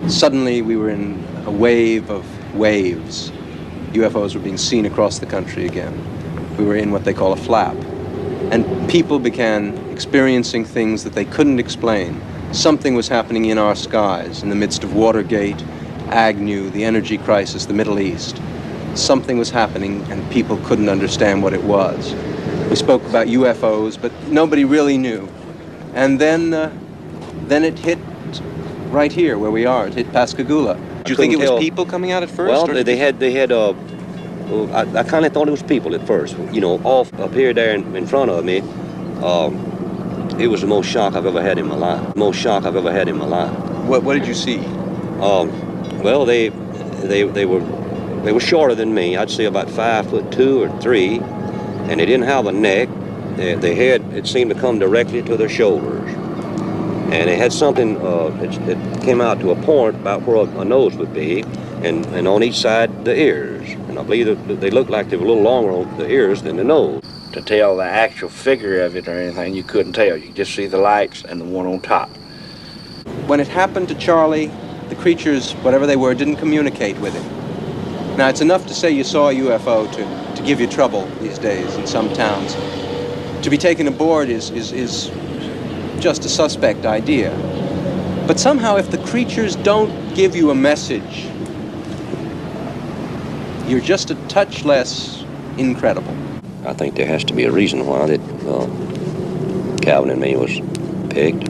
Suddenly we were in a wave of waves. UFOs were being seen across the country again. We were in what they call a flap. And people began experiencing things that they couldn't explain. Something was happening in our skies, in the midst of Watergate, Agnew, the energy crisis, the Middle East. Something was happening and people couldn't understand what it was. We spoke about UFOs, but nobody really knew. And then it hit right here where we are. It hit Pascagoula. Do you think it was people coming out at first? Well, they had I kind of thought it was people at first. You know, off up here there in front of me, it was the most shock I've ever had in my life. Most shock I've ever had in my life. What did you see? Well, they were shorter than me. I'd say about 5'2" or 3", and they didn't have a neck. They had, it seemed to come directly to their shoulders, and they had something that came out to a point about where a nose would be, and on each side the ears. And I believe that they looked like they were a little longer on the ears than the nose. To tell the actual figure of it or anything, you couldn't tell. You could just see the lights and the one on top. When it happened to Charlie, the creatures, whatever they were, didn't communicate with him. Now, it's enough to say you saw a UFO to give you trouble these days in some towns. To be taken aboard is just a suspect idea. But somehow, if the creatures don't give you a message, you're just a touch less incredible. I think there has to be a reason why that Calvin and me was picked.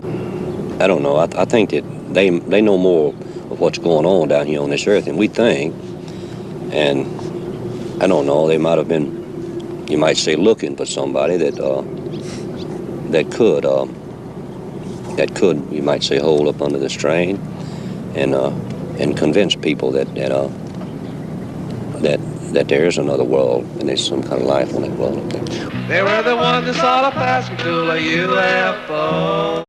I don't know. I think that they know more of what's going on down here on this earth than we think. And I don't know. They might have been, you might say, looking for somebody that could, you might say, hold up under the strain and convince people that there is another world and there's some kind of life on that world up there. They were the ones that saw the Pascagoula UFO.